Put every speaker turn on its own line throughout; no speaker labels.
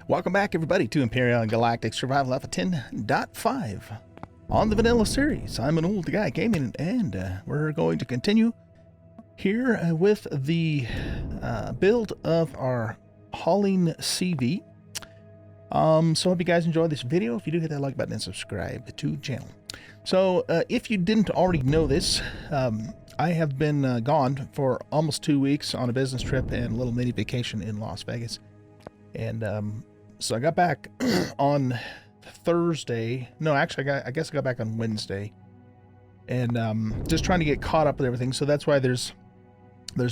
Welcome back, everybody, to Empyrion Galactic Survival Alpha 10.5 on the Vanilla series. I'm an old guy gaming, and we're going to continue here with the build of our hauling CV. So hope you guys enjoyed this video. If you do, hit that like button and subscribe to the channel. So if you didn't already know this, I have been gone for almost 2 weeks on a business trip and a little mini vacation in Las Vegas. And so I got back on Thursday. No, actually, I guess I got back on Wednesday, and just trying to get caught up with everything. So that's why there's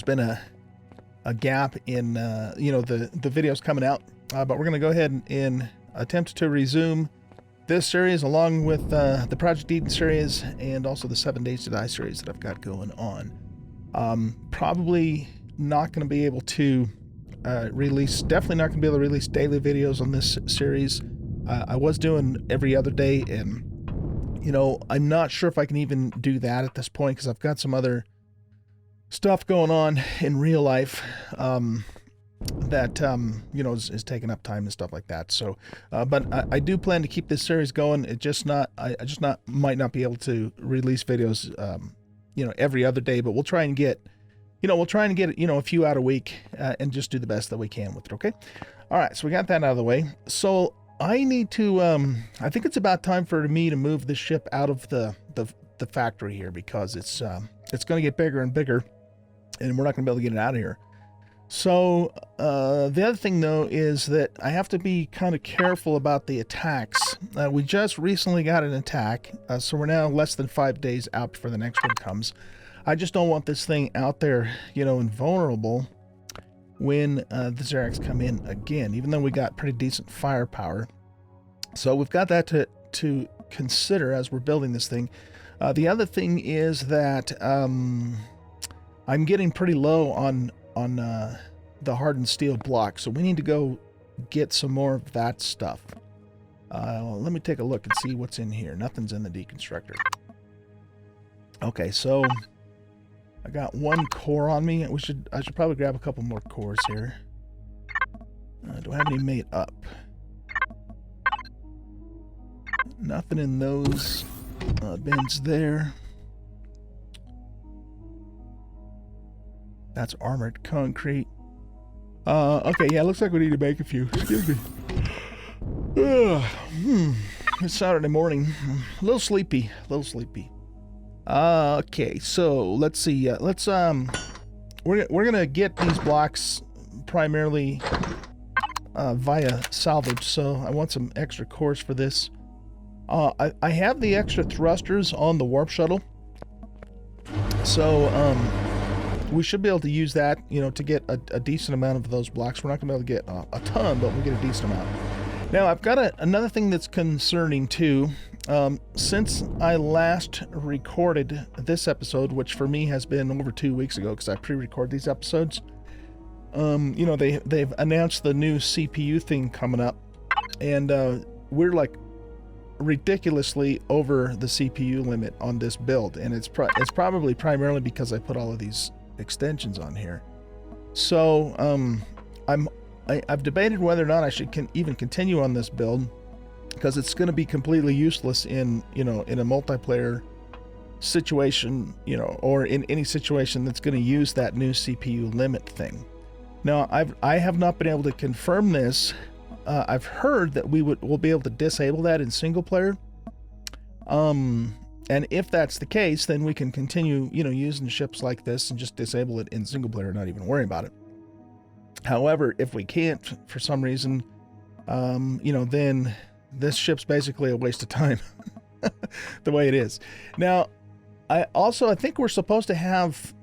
been a gap in you know, the videos coming out. But we're gonna go ahead and attempt to resume this series along with the Project Eden series and also the 7 Days to Die series that I've got going on. Probably not going to be able to definitely not going to be able to release daily videos on this series. I was doing every other day, and you know, I'm not sure if I can even do that at this point because I've got some other stuff going on in real life that you know, is taking up time and stuff like that. So but I do plan to keep this series going. It just not might not be able to release videos you know, every other day, but we'll try and get a few out a week and just do the best that we can with it. Okay. All right, so we got that out of the way. So I need to I think it's about time for me to move this ship out of the factory here, because it's going to get bigger and bigger, and we're not going to be able to get it out of here. So the other thing, though, is that I have to be kind of careful about the attacks. We just recently got an attack, so we're now less than 5 days out before the next one comes. I just don't want this thing out there, you know, invulnerable when the Zerax come in again, even though we got pretty decent firepower. So we've got that to consider as we're building this thing. The other thing is that I'm getting pretty low on the hardened steel block, so we need to go get some more of that stuff. Let me take a look and see what's in here. Nothing's in the deconstructor. Okay, so I got 1 core on me. I should probably grab a couple more cores here. Do I have any made up? Nothing in those bins there. That's armored concrete. Okay, yeah, looks like we need to make a few. Excuse me. It's Saturday morning. A little sleepy. Okay, so let's see. We're gonna get these blocks primarily via salvage. So I want some extra cores for this. I have the extra thrusters on the warp shuttle, so we should be able to use that, you know, to get a decent amount of those blocks. We're not gonna be able to get a ton, but we'll get a decent amount. Now I've got another thing that's concerning too. Since I last recorded this episode, which for me has been over 2 weeks ago because I pre-record these episodes, you know, they've announced the new CPU thing coming up, and we're like ridiculously over the CPU limit on this build, and it's probably primarily because I put all of these extensions on here. So I've debated whether or not I should even continue on this build, because it's going to be completely useless in, you know, in a multiplayer situation, you know, or in any situation that's going to use that new CPU limit thing. Now I have not been able to confirm this. I've heard that we'll be able to disable that in single player. And if that's the case, then we can continue, you know, using ships like this and just disable it in single player, not even worry about it. However, if we can't for some reason, you know, then this ship's basically a waste of time the way it is. Now, I think we're supposed to have,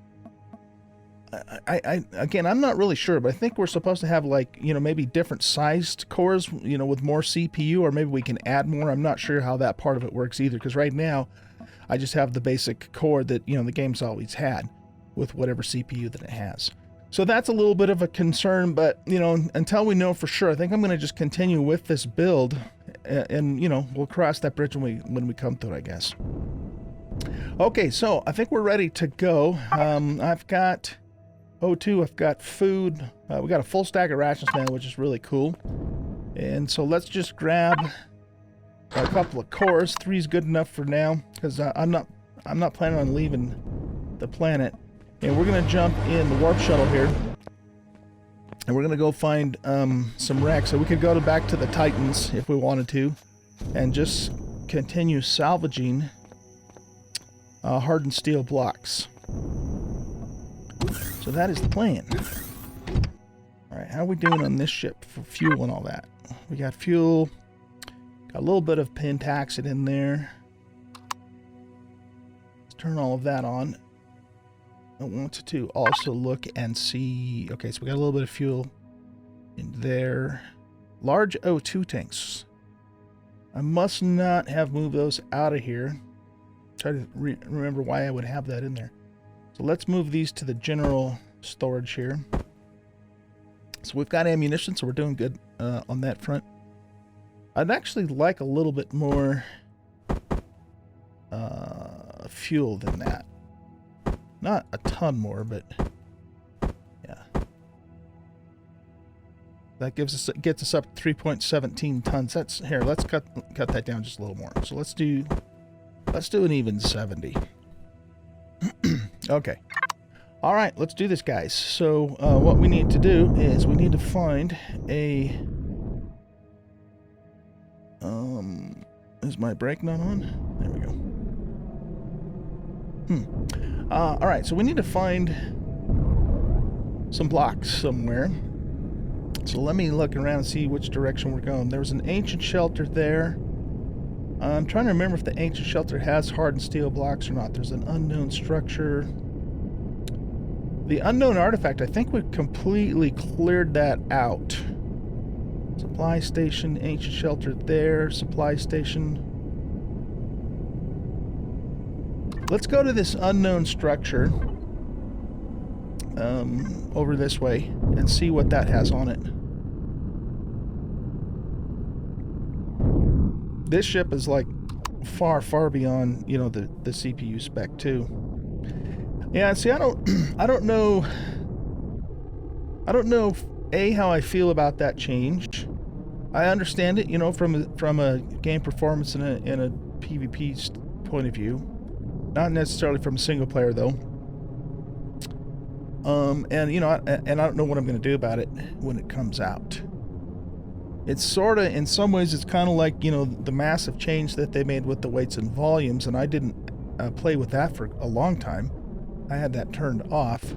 again, I'm not really sure, but I think we're supposed to have, like, you know, maybe different sized cores, you know, with more CPU, or maybe we can add more. I'm not sure how that part of it works either, because right now I just have the basic core that, you know, the game's always had with whatever CPU that it has. So that's a little bit of a concern, but, you know, until we know for sure, I think I'm going to just continue with this build, and you know, we'll cross that bridge when we come to it, I guess. Okay, so I think we're ready to go. I've got O2, I've got food. We got a full stack of rations now, which is really cool. And so let's just grab a couple of cores. 3 is good enough for now, because I'm not planning on leaving the planet. And we're gonna jump in the warp shuttle here, and we're gonna go find some wrecks. So we could go back to the Titans if we wanted to, and just continue salvaging hardened steel blocks. So that is the plan. All right, how are we doing on this ship for fuel and all that? We got fuel, got a little bit of pentaxid in there. Let's turn all of that on. I want to also look and see. Okay, so we got a little bit of fuel in there. Large O2 tanks. I must not have moved those out of here. Try to remember why I would have that in there. So let's move these to the general storage here. So we've got ammunition, so we're doing good on that front. I'd actually like a little bit more fuel than that. Not a ton more, but yeah. That gets us up to 3.17 tons. That's here. Let's cut that down just a little more. So let's do an even 70. Okay. All right, let's do this, guys. So what we need to do is we need to find a... is my brake not on? There we go. All right, so we need to find some blocks somewhere. So let me look around and see which direction we're going. There was an ancient shelter there. I'm trying to remember if the ancient shelter has hardened steel blocks or not. There's an unknown structure. The unknown artifact, I think we completely cleared that out. Supply station, ancient shelter there, supply station. Let's go to this unknown structure over this way and see what that has on it. This ship is like far, far beyond, you know, the CPU spec too. Yeah, see, I don't know how I feel about that change. I understand it, you know, from a game performance and a PvP point of view, not necessarily from a single player though. And you know, and I don't know what I'm going to do about it when it comes out. It's sort of, in some ways, it's kind of like, you know, the massive change that they made with the weights and volumes, and I didn't play with that for a long time. I had that turned off.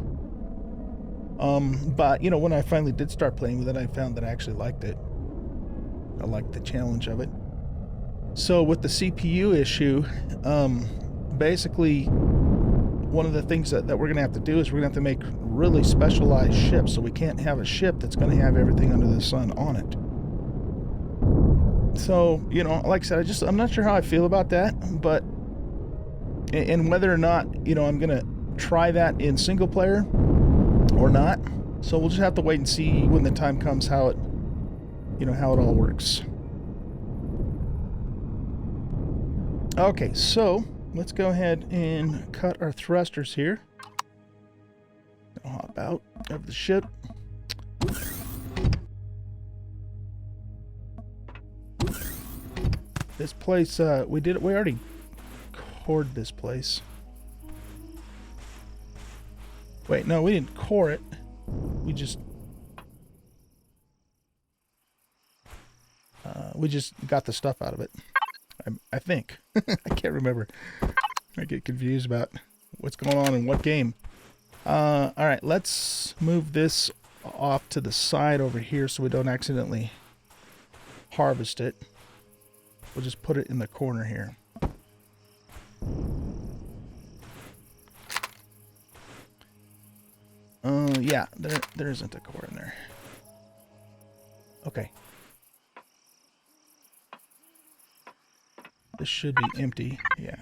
But, you know, when I finally did start playing with it, I found that I actually liked it. I liked the challenge of it. So with the CPU issue, basically, one of the things that we're going to have to do is we're going to have to make really specialized ships. So we can't have a ship that's going to have everything under the sun on it. So, you know, like I said, I'm not sure how I feel about that, but, and whether or not, you know, I'm going to try that in single player or not. So we'll just have to wait and see when the time comes how it, you know, how it all works. Okay, so let's go ahead and cut our thrusters here. I'll hop out of the ship. This place, we already cored this place. Wait, no, we didn't core it. We just got the stuff out of it. I think. I can't remember. I get confused about what's going on in what game. All right, let's move this off to the side over here so we don't accidentally harvest it. We'll just put it in the corner here. Yeah, there isn't a core in there. Okay. This should be empty, yeah.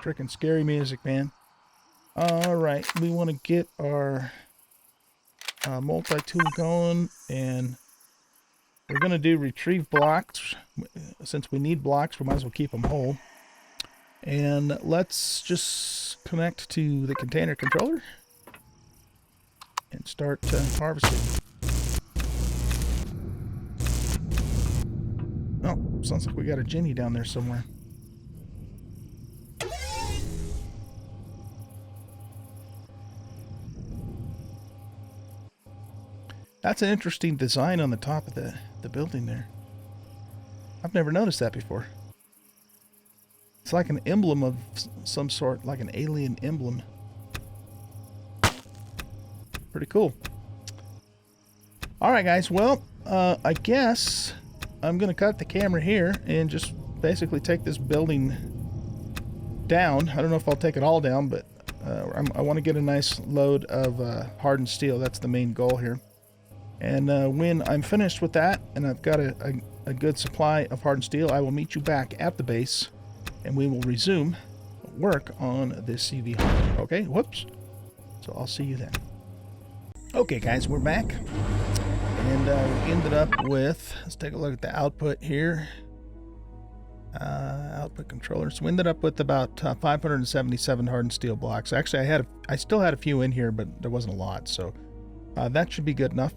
Freaking scary music, man. Alright, we want to get our multi-tool going, and we're going to do retrieve blocks. Since we need blocks, we might as well keep them whole. And let's just connect to the container controller. and start harvesting. Oh, sounds like we got a Jenny down there somewhere. That's an interesting design on the top of the building there. I've never noticed that before. It's like an emblem of some sort, like an alien emblem. Pretty cool. Alright guys, well, I guess I'm going to cut the camera here and just basically take this building down. I don't know if I'll take it all down, but I want to get a nice load of hardened steel. That's the main goal here. And when I'm finished with that, and I've got a good supply of hardened steel, I will meet you back at the base, and we will resume work on this CV harbor. Okay, whoops. So I'll see you then. Okay, guys, we're back. And we ended up with, let's take a look at the output here. Output controller. So we ended up with about 577 hardened steel blocks. Actually, I still had a few in here, but there wasn't a lot. So that should be good enough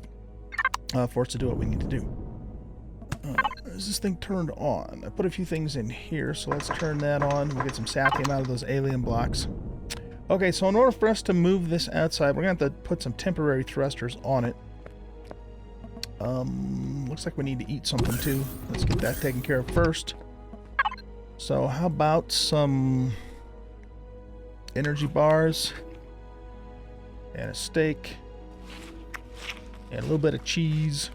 for us to do what we need to do. Is this thing turned on? I put a few things in here, so let's turn that on. We'll get some saphium out of those alien blocks. Okay, so in order for us to move this outside, we're going to have to put some temporary thrusters on it. Looks like we need to eat something too. Let's get that taken care of first. So how about some energy bars and a steak and a little bit of cheese.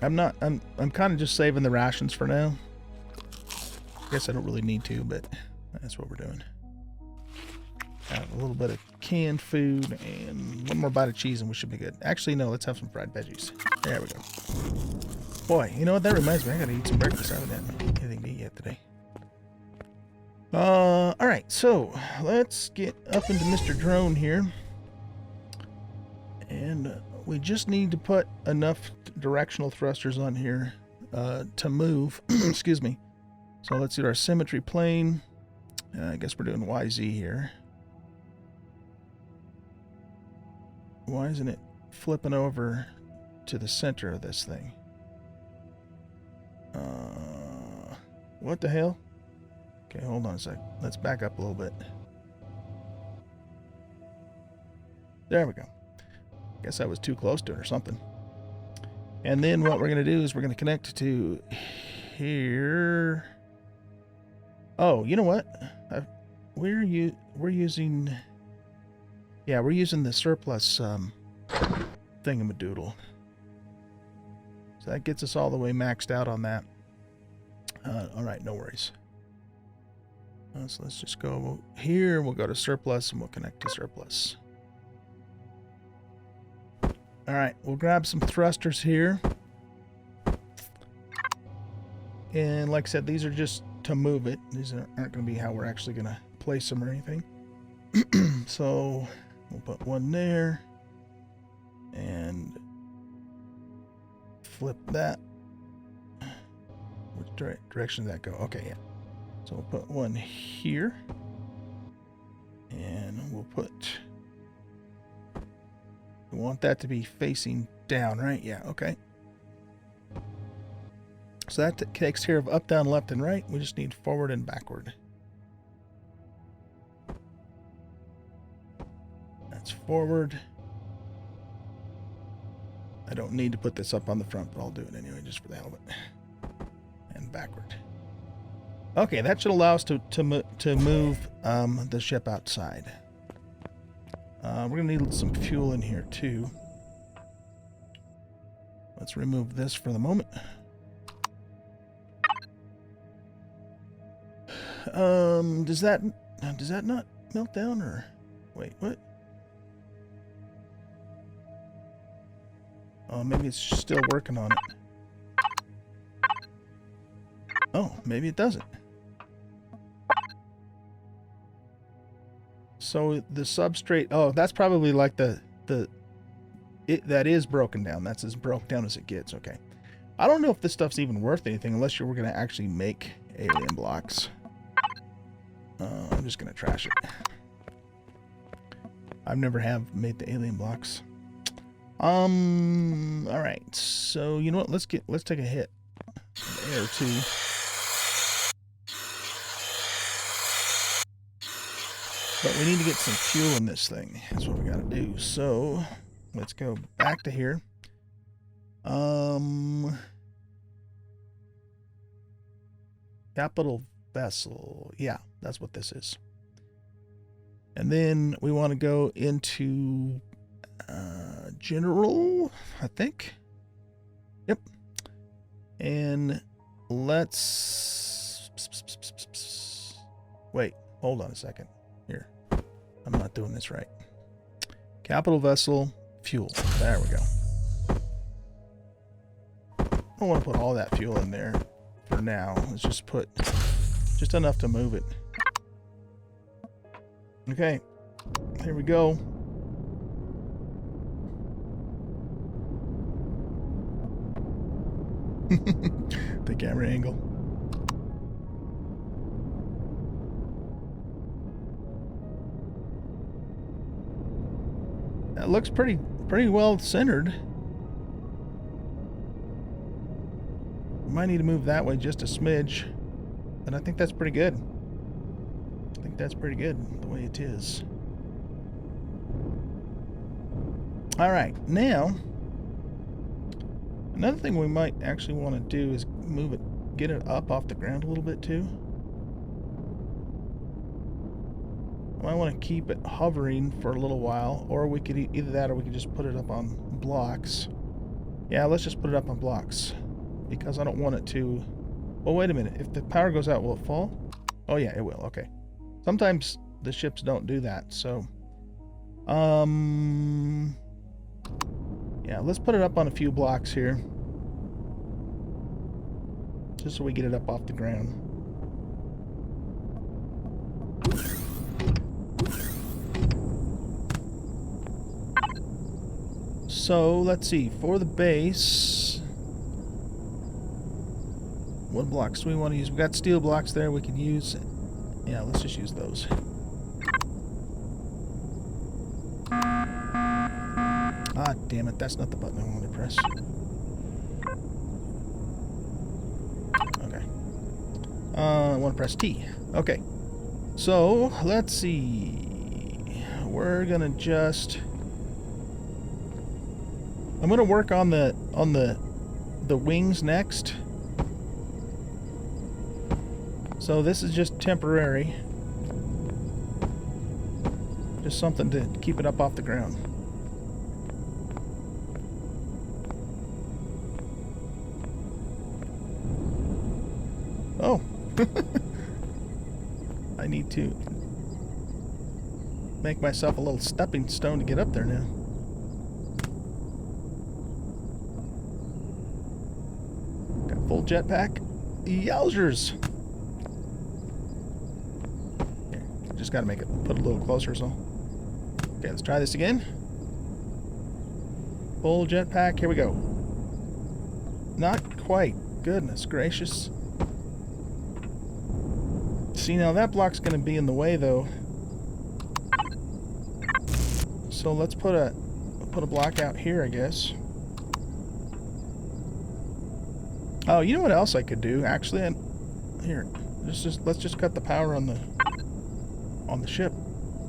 I'm kind of just saving the rations for now. I guess I don't really need to, but that's what we're doing. Got a little bit of canned food and one more bite of cheese and we should be good. Actually, no, let's have some fried veggies. There we go. Boy, you know what? That reminds me. I gotta eat some breakfast. I haven't had anything to eat yet today. Alright, so let's get up into Mr. Drone here. And we just need to put enough directional thrusters on here to move. Excuse me. So let's get our symmetry plane. I guess we're doing YZ here. Why isn't it flipping over to the center of this thing? What the hell? Okay, hold on a sec. Let's back up a little bit. There we go. Guess I was too close to it or something. And then what we're going to do is we're going to connect to here. Oh, you know what? We're using the surplus thingamadoodle. So that gets us all the way maxed out on that. All right, no worries. So let's just go here. We'll go to surplus and we'll connect to surplus. All right, we'll grab some thrusters here. And like I said, these are just to move it. These aren't going to be how we're actually going to place them or anything. So we'll put one there and flip that. Which direction did that go? Okay, yeah. So we'll put one here and we'll put, we want that to be facing down, right? Yeah, okay. So that takes care of up, down, left, and right. We just need forward and backward. That's forward. I don't need to put this up on the front, but I'll do it anyway, just for the hell of it. And backward. Okay, that should allow us to move the ship outside. We're going to need some fuel in here, too. Let's remove this for the moment. Does that not melt down, or wait, what? Oh, maybe it's still working on it. Oh, maybe it doesn't. So the substrate, oh, that's probably like that is broken down. That's as broken down as it gets. Okay. I don't know if this stuff's even worth anything unless we're going to actually make alien blocks. I'm just gonna trash it. I've never have made the alien blocks. All right. So you know what? Let's take a hit. Air too. But we need to get some fuel in this thing. That's what we got to do. So let's go back to here. Capital vessel. Yeah, that's what this is. And then we want to go into general, I think. Yep. And let's wait, hold on a second. Here. I'm not doing this right. Capital vessel, fuel. There we go. I don't want to put all that fuel in there for now. Let's just put just enough to move it. Okay. Here we go. The camera angle. That looks pretty well centered. Might need to move that way just a smidge, but I think that's pretty good. I think that's pretty good the way it is. All right, now another thing we might actually want to do is move it, get it up off the ground a little bit too. I might want to keep it hovering for a little while, or we could either that or we could just put it up on blocks. Yeah, let's just put it up on blocks because I don't want it to. Well, wait a minute. If the power goes out, will it fall? Oh yeah, it will. Okay. Sometimes the ships don't do that, so yeah, let's put it up on a few blocks here. Just so we get it up off the ground. So, let's see. For the base, what blocks do we want to use? We've got steel blocks there we can use. Yeah, let's just use those. Ah, damn it. That's not the button I want to press. Okay. I want to press T. Okay. So, let's see. We're going to just... I'm going to work on the wings next. So this is just temporary. Just something to keep it up off the ground. Oh. I need to make myself a little stepping stone to get up there now. Got full jetpack. Yowzers! Here, just gotta make it put a little closer, so. Okay, let's try this again. Full jetpack, here we go. Not quite. Goodness gracious. See, now that block's going to be in the way, though. So let's put a block out here, I guess. Oh, you know what else I could do? Actually, here, let's just cut the power on the ship,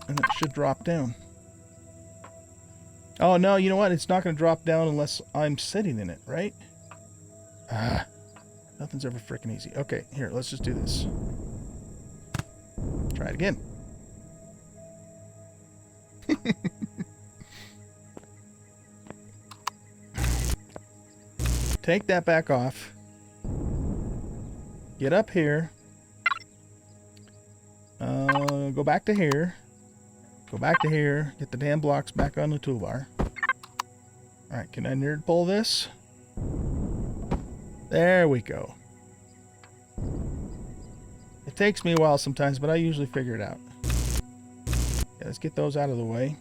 and it should drop down. Oh no, you know what? It's not going to drop down unless I'm sitting in it, right? Ah, nothing's ever freaking easy. Okay, here, let's just do this. Try it again. Take that back off. Get up here. Go back to here. Go back to here. Get the damn blocks back on the toolbar. Alright, can I nerd pull this? There we go. It takes me a while sometimes, but I usually figure it out. Yeah, let's get those out of the way.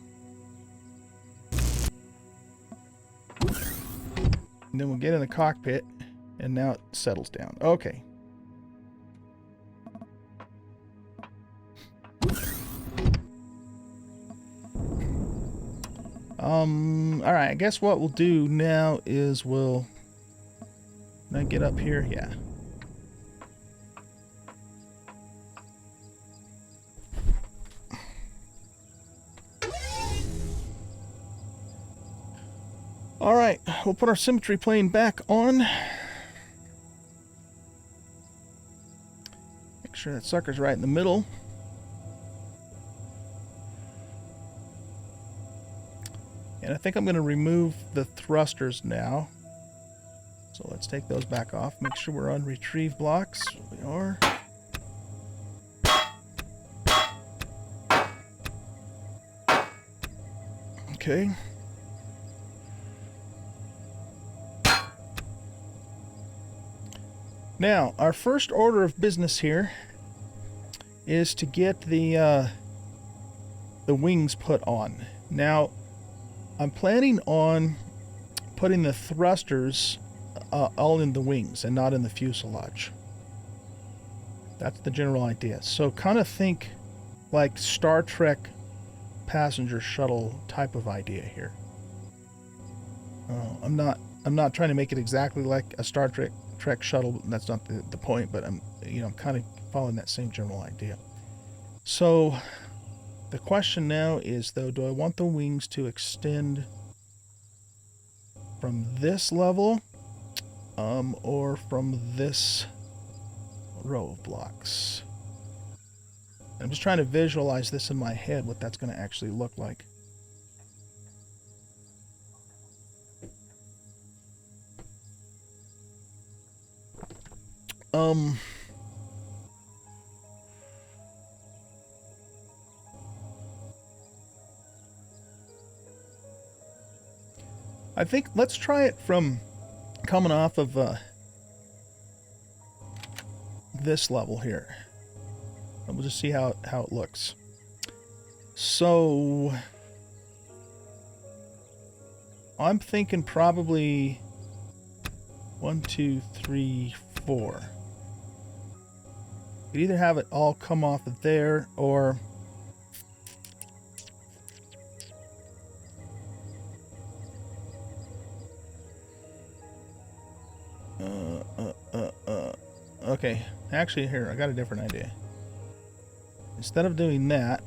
And then we'll get in the cockpit, and now it settles down. Okay. Alright, I guess what we'll do now is we'll... Can I get up here? Yeah. Alright, we'll put our symmetry plane back on. Make sure that sucker's right in the middle. And I think I'm going to remove the thrusters now. So let's take those back off. Make sure we're on retrieve blocks. We are. Okay. Now, our first order of business here is to get the wings put on. Now, I'm planning on putting the thrusters all in the wings and not in the fuselage. That's the general idea. So kind of think like Star Trek passenger shuttle type of idea here. I'm not trying to make it exactly like a Star Trek shuttle. That's not the point, but I'm kind of following that same general idea. So the question now is, though, do I want the wings to extend from this level or from this row of blocks? I'm just trying to visualize this in my head, what that's going to actually look like. I think let's try it from coming off of this level here. And we'll just see how it looks. So I'm thinking probably 1, 2, 3, 4. You'd either have it all come off of there, or okay, actually here, I got a different idea. Instead of doing that,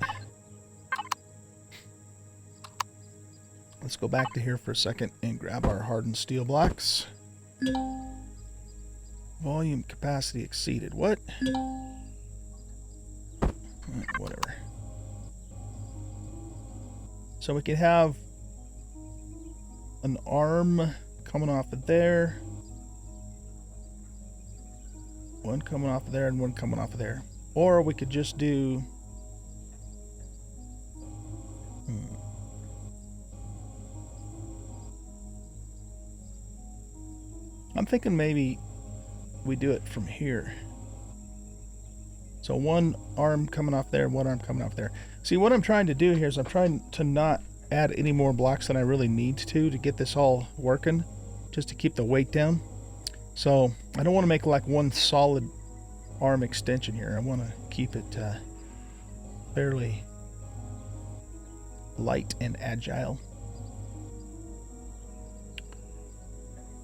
let's go back to here for a second and grab our hardened steel blocks. Volume capacity exceeded. What? Whatever. So we can have an arm coming off of there, one coming off of there, and one coming off of there. Or we could just do... I'm thinking maybe we do it from here. So one arm coming off there, one arm coming off there. See, what I'm trying to do here is I'm trying to not add any more blocks than I really need to get this all working, just to keep the weight down. So I don't want to make like one solid arm extension here. I want to keep it fairly light and agile.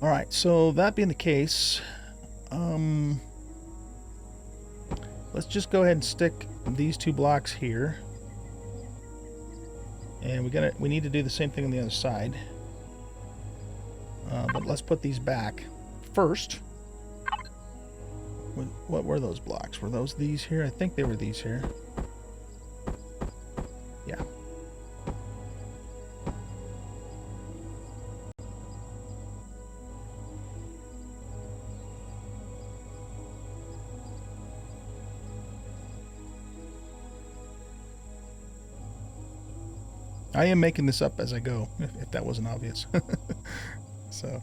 Alright, so that being the case, let's just go ahead and stick these two blocks here. And we need to do the same thing on the other side. But let's put these back first. What were those blocks? Were those these here? I think they were these here. Yeah. I am making this up as I go, if that wasn't obvious. So,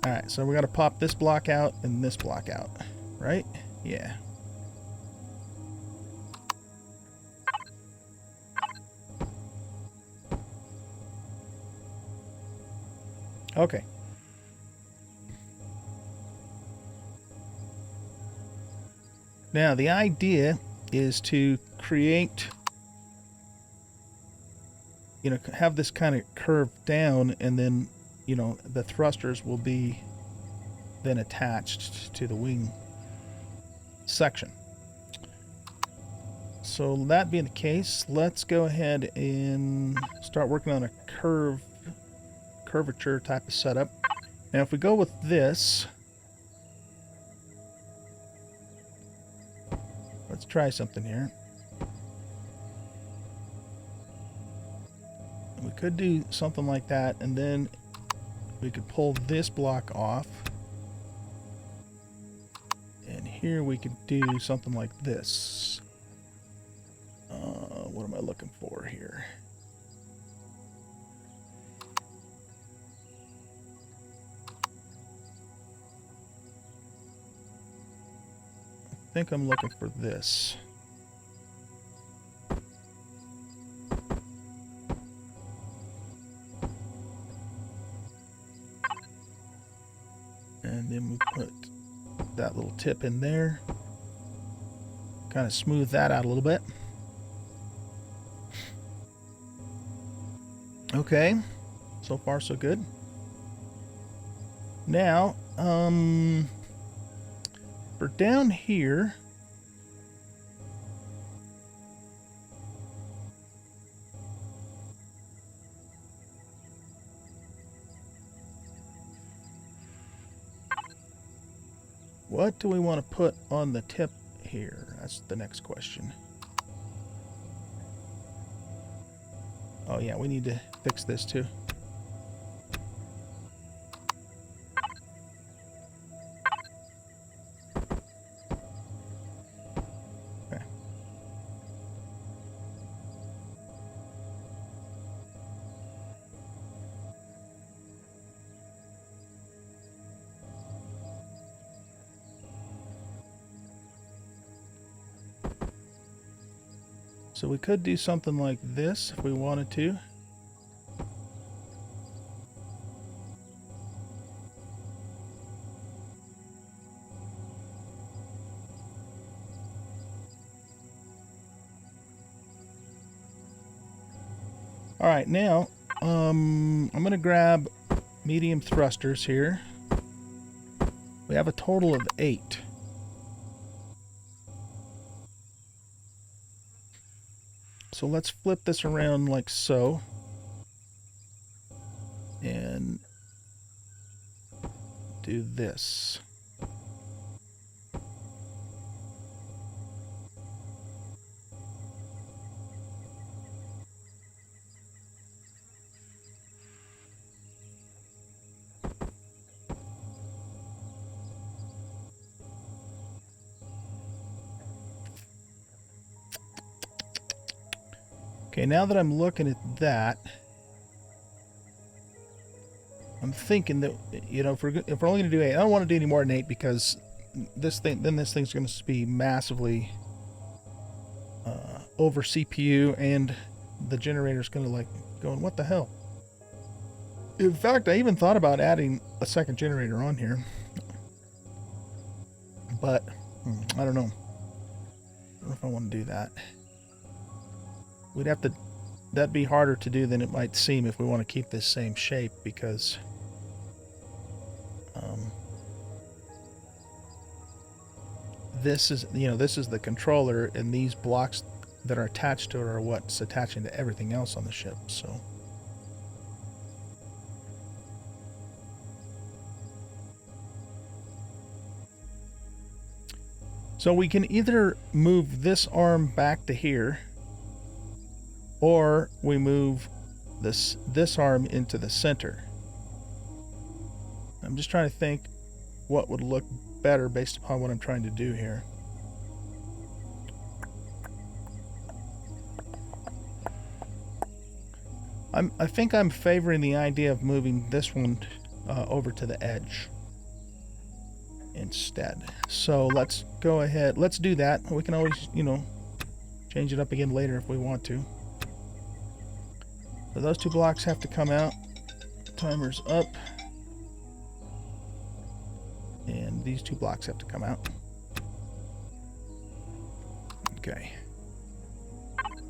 alright, so we got to pop this block out and this block out, right? Yeah. Okay. Now, the idea is to create you know, have this kind of curve down, and then, you know, the thrusters will be then attached to the wing section. So that being the case, let's go ahead and start working on a curvature type of setup. Now if we go with this, let's try something here. We could do something like that, and then we could pull this block off. And here we could do something like this. What am I looking for here? I think I'm looking for this. And then we put that little tip in there. Kind of smooth that out a little bit. Okay, so far so good. Now, for down here, what do we want to put on the tip here? That's the next question. Oh yeah, we need to fix this too. Okay. So we could do something like this if we wanted to. All right, now I'm going to grab medium thrusters here. We have a total of 8. So let's flip this around like so. And do this. Okay, now that I'm looking at that, I'm thinking that, you know, if we're only going to do 8, I don't want to do any more than 8 because this thing's going to be massively over CPU, and the generator's going to like going, what the hell? In fact, I even thought about adding a second generator on here, but I don't know. I don't know if I want to do that. We'd have to, that'd be harder to do than it might seem if we want to keep this same shape, because this is, you know, this is the controller, and these blocks that are attached to it are what's attaching to everything else on the ship. So we can either move this arm back to here, or we move this arm into the center. I'm just trying to think what would look better based upon what I'm trying to do here. I think I'm favoring the idea of moving this one over to the edge instead. So let's go ahead. Let's do that. We can always, you know, change it up again later if we want to. So those 2 blocks have to come out. Timer's up. And these 2 blocks have to come out. Okay.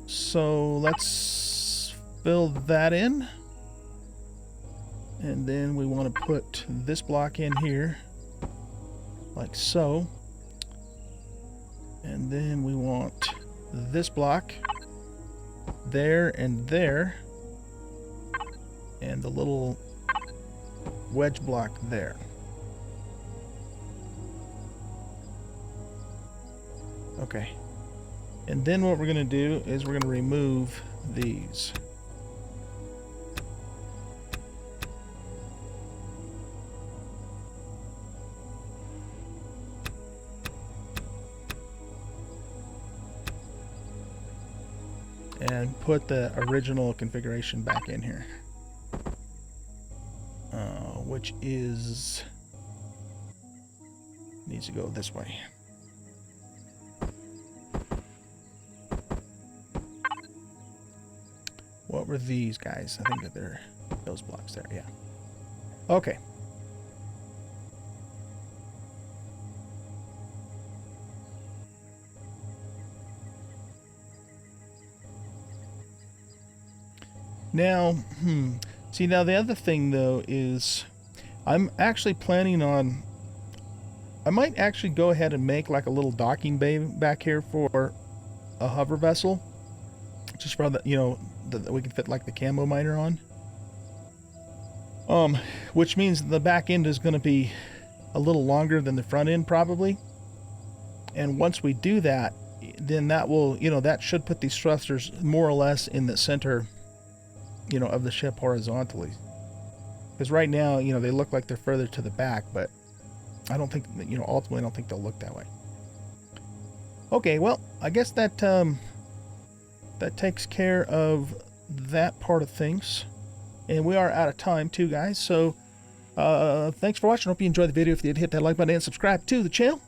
So let's fill that in. And then we want to put this block in here, like so. And then we want this block there and there. And the little wedge block there. Okay. And then what we're going to do is we're going to remove these. And put the original configuration back in here. Which is... needs to go this way. What were these guys? I think that they're those blocks there, yeah. Okay. Now, see, now the other thing though is I'm actually planning on, I might actually go ahead and make like a little docking bay back here for a hover vessel, just for the, you know, that we can fit like the camo miner on. Which means the back end is going to be a little longer than the front end probably. And once we do that, then that will, you know, that should put these thrusters more or less in the center, you know, of the ship horizontally. Because right now, you know, they look like they're further to the back, but I don't think, you know, ultimately I don't think they'll look that way. Okay, well, I guess that that takes care of that part of things. And we are out of time too, guys. So thanks for watching. Hope you enjoyed the video. If you did, hit that like button and subscribe to the channel.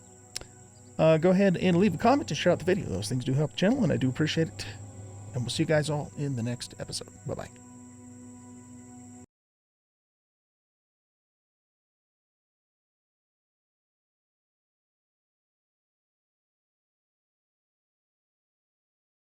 Go ahead and leave a comment and share out the video. Those things do help the channel, and I do appreciate it. And we'll see you guys all in the next episode. Bye-bye.